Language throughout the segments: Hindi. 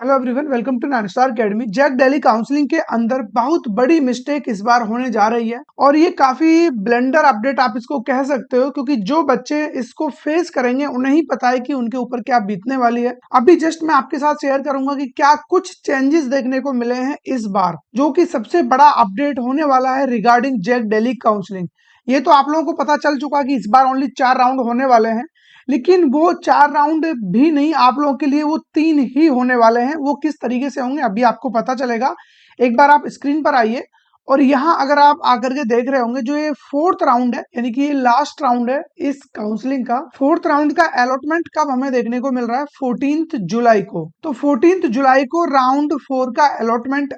Hello everyone, welcome to Ninestar academy. JAC Delhi counselling के अंदर बहुत बड़ी मिस्टेक इस बार होने जा रही है और ये काफी ब्लेंडर अपडेट आप इसको कह सकते हो, क्योंकि जो बच्चे इसको फेस करेंगे उन्हें ही पता है कि उनके ऊपर क्या बीतने वाली है। अभी जस्ट मैं आपके साथ शेयर करूंगा कि क्या कुछ चेंजेस देखने को मिले हैं इस बार, जो कि सबसे बड़ा अपडेट होने वाला है रिगार्डिंग जैक दिल्ली काउंसलिंग। ये तो आप लोगों को पता चल चुका है कि इस बार ओनली 4 राउंड होने वाले हैं, लेकिन वो 4 राउंड भी नहीं, आप लोगों के लिए वो 3 ही होने वाले हैं। वो किस तरीके से होंगे अभी आपको पता चलेगा। एक बार आप स्क्रीन पर आइए और यहाँ अगर आप आकर के देख रहे होंगे, जो ये 4th राउंड है, यानी कि ये लास्ट राउंड है इस काउंसलिंग का। 4th राउंड का अलॉटमेंट कब हमें देखने को मिल रहा है? 14 जुलाई को। तो 14 जुलाई को राउंड 4 का अलॉटमेंट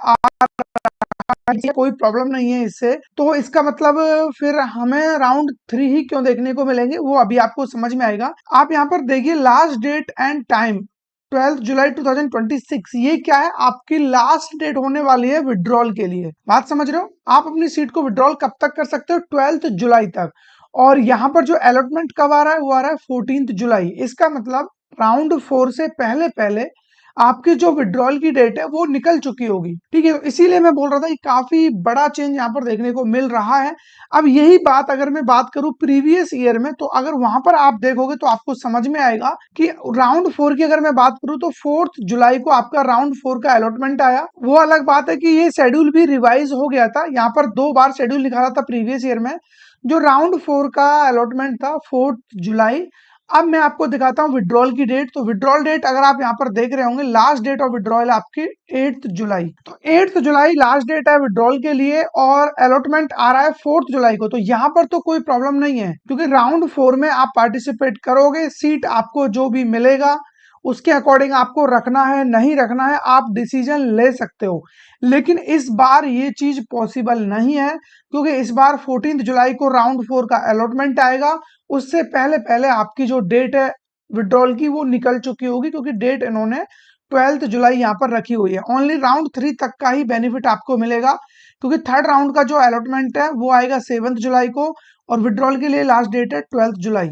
कोई प्रॉब्लम नहीं है इससे। तो इसका मतलब फिर हमें राउंड 3 ही क्यों देखने को मिलेंगे, वो अभी आपको समझ में आएगा। आप यहाँ पर देखिए लास्ट डेट एंड टाइम 12 जुलाई 2026। ये क्या है? आपकी लास्ट डेट होने वाली है विड्रॉल के लिए। बात समझ रहे हो? आप अपनी सीट को विड्रॉल कब तक कर सकते हो? 12 जुलाई तक। और यहाँ पर जो अलॉटमेंट कब आ रहा है वो आ रहा है 14 जुलाई। इसका मतलब राउंड 4 से पहले पहले आपकी जो विड्रॉल की डेट है वो निकल चुकी होगी। ठीक है, तो इसीलिए मैं बोल रहा था कि काफी बड़ा चेंज यहाँ पर देखने को मिल रहा है। अब यही बात अगर मैं बात करूं प्रीवियस ईयर में, तो अगर वहां पर आप देखोगे तो आपको समझ में आएगा कि राउंड 4 की अगर मैं बात करूं तो 4 जुलाई को आपका राउंड 4 का अलॉटमेंट आया। वो अलग बात है कि ये शेड्यूल भी रिवाइज हो गया था। यहाँ पर 2 बार शेड्यूल निकाला था प्रीवियस ईयर में। जो राउंड 4 का अलॉटमेंट था 4 जुलाई। अब मैं आपको दिखाता हूँ विड्रॉल की डेट। तो विड्रॉल डेट अगर आप यहाँ पर देख रहे होंगे, लास्ट डेट ऑफ विड्रॉल है आपकी 8 जुलाई। तो 8 जुलाई लास्ट डेट है विड्रॉल के लिए और अलॉटमेंट आ रहा है 4 जुलाई को। तो यहाँ पर तो कोई प्रॉब्लम नहीं है, क्योंकि राउंड 4 में आप पार्टिसिपेट करोगे। सीट आपको जो भी मिलेगा उसके अकॉर्डिंग आपको रखना है नहीं रखना है, आप डिसीजन ले सकते हो। लेकिन इस बार ये चीज पॉसिबल नहीं है, क्योंकि इस बार 14 जुलाई को राउंड 4 का अलॉटमेंट आएगा। उससे पहले पहले आपकी जो डेट है विड्रॉल की वो निकल चुकी होगी, क्योंकि डेट इन्होंने 12 जुलाई यहाँ पर रखी हुई है। ओनली राउंड 3 तक का ही बेनिफिट आपको मिलेगा, क्योंकि 3rd राउंड का जो अलॉटमेंट है वो आएगा 7 जुलाई को और विड्रॉल के लिए लास्ट डेट है 12 जुलाई।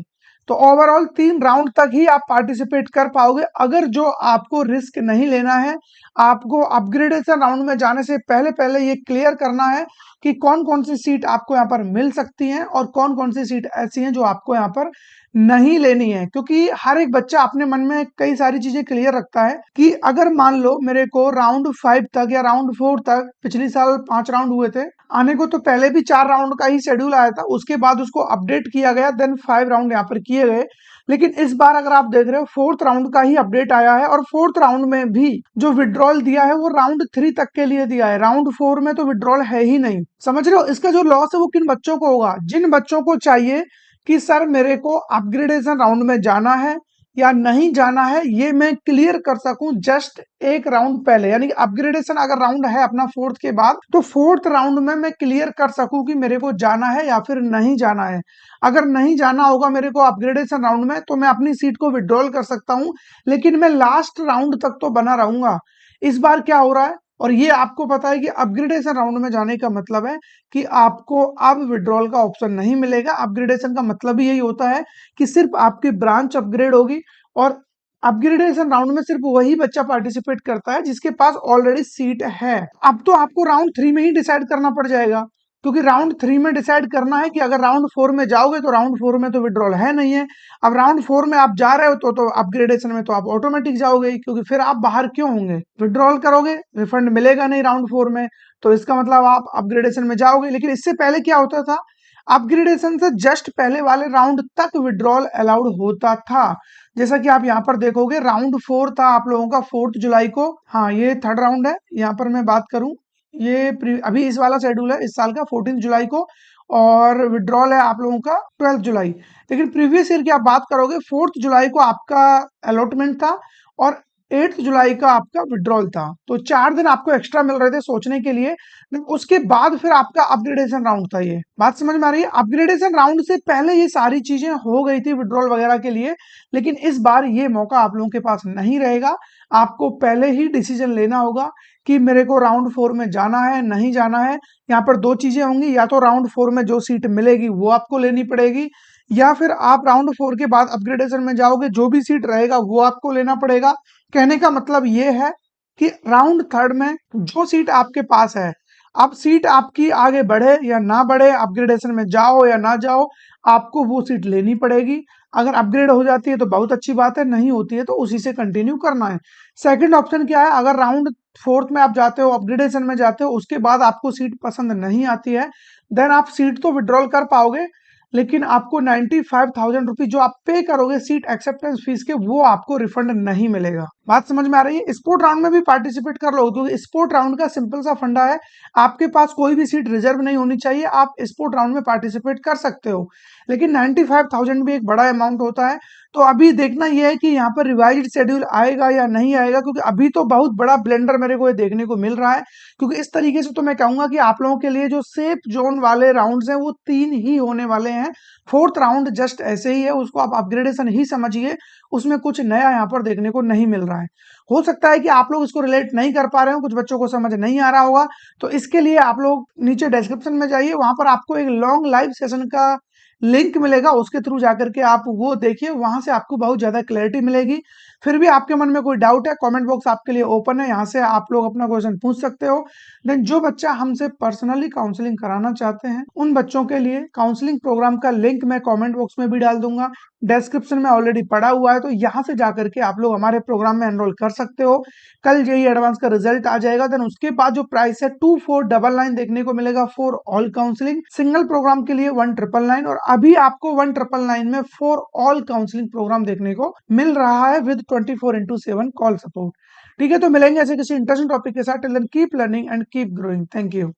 तो ओवरऑल 3 राउंड तक ही आप पार्टिसिपेट कर पाओगे। अगर जो आपको रिस्क नहीं लेना है, आपको अपग्रेडेशन राउंड में जाने से पहले पहले ये क्लियर करना है कि कौन कौन सी सीट आपको यहाँ पर मिल सकती हैं और कौन कौन सी सीट ऐसी हैं जो आपको यहाँ पर नहीं लेनी है। क्योंकि हर एक बच्चा अपने मन में कई सारी चीजें क्लियर रखता है कि अगर मान लो मेरे को राउंड 5 तक या राउंड 4 तक, पिछले साल 5 राउंड हुए थे आने को, तो पहले भी 4 राउंड का ही शेड्यूल आया था, उसके बाद उसको अपडेट किया गया, देन 5 राउंड यहाँ पर किए गए। लेकिन इस बार अगर आप देख रहे हो 4th राउंड का ही अपडेट आया है और 4th राउंड में भी जो विड्रॉल दिया है वो राउंड 3 तक के लिए दिया है। राउंड 4 में तो विड्रॉल है ही नहीं। समझ रहे हो? इसका जो लॉस है वो किन बच्चों को होगा? जिन बच्चों को चाहिए कि सर मेरे को अपग्रेडेशन राउंड में जाना है या नहीं जाना है, ये मैं क्लियर कर सकूं जस्ट एक राउंड पहले। यानी कि अपग्रेडेशन अगर राउंड है अपना 4th के बाद, तो 4th राउंड में मैं क्लियर कर सकूं कि मेरे को जाना है या फिर नहीं जाना है। अगर नहीं जाना होगा मेरे को अपग्रेडेशन राउंड में, तो मैं अपनी सीट को विड्रॉल कर सकता हूं, लेकिन मैं लास्ट राउंड तक तो बना रहूंगा। इस बार क्या हो रहा है, और ये आपको पता है कि अपग्रेडेशन राउंड में जाने का मतलब है कि आपको अब विड्रॉल का ऑप्शन नहीं मिलेगा। अपग्रेडेशन का मतलब ही यही होता है कि सिर्फ आपकी ब्रांच अपग्रेड होगी और अपग्रेडेशन राउंड में सिर्फ वही बच्चा पार्टिसिपेट करता है जिसके पास ऑलरेडी सीट है। अब तो आपको राउंड 3 में ही डिसाइड करना पड़ जाएगा, क्योंकि राउंड 3 में डिसाइड करना है कि अगर राउंड 4 में जाओगे तो राउंड 4 में तो विड्रॉल है नहीं है। अब राउंड 4 में आप जा रहे हो तो अपग्रेडेशन में तो आप ऑटोमेटिक जाओगे ही, क्योंकि फिर आप बाहर क्यों होंगे? विड्रॉल करोगे, रिफंड मिलेगा नहीं राउंड 4 में, तो इसका मतलब आप अपग्रेडेशन में जाओगे। लेकिन इससे पहले क्या होता था? अपग्रेडेशन से जस्ट पहले वाले राउंड तक विड्रॉल अलाउड होता था। जैसा कि आप यहाँ पर देखोगे राउंड 4 था आप लोगों का 4 जुलाई को। हाँ, ये 3rd राउंड है। यहाँ पर मैं बात करूं, ये अभी इस वाला शेड्यूल है इस साल का 14 जुलाई को, और विड्रॉल है आप लोगों का 12 जुलाई। लेकिन प्रीवियस ईयर की आप बात करोगे 4 जुलाई को आपका अलॉटमेंट था और 8 जुलाई का आपका विड्रॉल था। तो 4 दिन आपको एक्स्ट्रा मिल रहे थे सोचने के लिए। उसके बाद फिर आपका अपग्रेडेशन राउंड था। ये बात समझ में आ रही है? अपग्रेडेशन राउंड से पहले ये सारी चीजें हो गई थी विड्रॉल वगैरह के लिए, लेकिन इस बार ये मौका आप लोगों के पास नहीं रहेगा। आपको पहले ही डिसीजन लेना होगा कि मेरे को राउंड 4 में जाना है नहीं जाना है। यहाँ पर 2 चीजें होंगी, या तो राउंड 4 में जो सीट मिलेगी वो आपको लेनी पड़ेगी, या फिर आप राउंड 4 के बाद अपग्रेडेशन में जाओगे, जो भी सीट रहेगा वो आपको लेना पड़ेगा। कहने का मतलब ये है कि राउंड थर्ड में जो सीट आपके पास है, अब सीट आपकी आगे बढ़े या ना बढ़े, अपग्रेडेशन में जाओ या ना जाओ, आपको वो सीट लेनी पड़ेगी। अगर अपग्रेड हो जाती है तो बहुत अच्छी बात है, नहीं होती है तो उसी से कंटिन्यू करना है। सेकंड ऑप्शन क्या है, अगर राउंड फोर्थ में आप जाते हो, अपग्रेडेशन में जाते हो, उसके बाद आपको सीट पसंद नहीं आती है, देन आप सीट तो विड्रॉल कर पाओगे, लेकिन आपको 95,000 रुपीज जो आप पे करोगे सीट एक्सेप्टेंस फीस के, वो आपको रिफंड नहीं मिलेगा। बात समझ में आ रही है? स्पोर्ट राउंड में भी पार्टिसिपेट कर लो, क्योंकि स्पोर्ट राउंड का सिंपल सा फंडा है, आपके पास कोई भी सीट रिजर्व नहीं होनी चाहिए, आप स्पोर्ट राउंड में पार्टिसिपेट कर सकते हो। लेकिन 95,000 भी एक बड़ा अमाउंट होता है, तो अभी देखना यह है कि यहाँ पर रिवाइज्ड शेड्यूल आएगा या नहीं आएगा, क्योंकि अभी तो बहुत बड़ा ब्लेंडर मेरे को ये देखने को मिल रहा है। क्योंकि इस तरीके से तो मैं कहूंगा कि आप लोगों के लिए जो सेफ जोन वाले राउंड्स हैं वो 3 ही होने वाले हैं। फोर्थ राउंड जस्ट ऐसे ही है, उसको आप अपग्रेडेशन ही समझिए, उसमें कुछ नया यहाँ पर देखने को नहीं मिल रहा है। हो सकता है कि आप लोग इसको रिलेट नहीं कर पा रहे हो, कुछ बच्चों को समझ नहीं आ रहा होगा, तो इसके लिए आप लोग नीचे डिस्क्रिप्शन में जाइए, वहां पर आपको एक लॉन्ग लाइव सेशन का लिंक मिलेगा, उसके थ्रू जाकर के आप वो देखिए, वहां से आपको बहुत ज्यादा क्लैरिटी मिलेगी। फिर भी आपके मन में कोई डाउट है, कमेंट बॉक्स आपके लिए ओपन है, यहाँ से आप लोग अपना क्वेश्चन पूछ सकते हो। देन जो बच्चा हमसे पर्सनली काउंसलिंग कराना चाहते हैं, उन बच्चों के लिए काउंसलिंग प्रोग्राम का लिंक मैं कमेंट बॉक्स में भी डाल दूंगा, डिस्क्रिप्शन में ऑलरेडी पड़ा हुआ है, तो यहाँ से जाकर के आप लोग हमारे प्रोग्राम में एनरोल कर सकते हो। कल जेई एडवांस का रिजल्ट आ जाएगा, देन उसके बाद जो प्राइस है 2499 देखने को मिलेगा for all counselling. Single programme के लिए 1999, और अभी आपको 1999 में फॉर ऑल काउंसलिंग प्रोग्राम देखने को मिल रहा है विद 24/7 कॉल सपोर्ट। ठीक है, तो मिलेंगे ऐसे किसी इंटरेस्टिंग टॉपिक के साथ। Till then keep learning and keep growing. Thank you.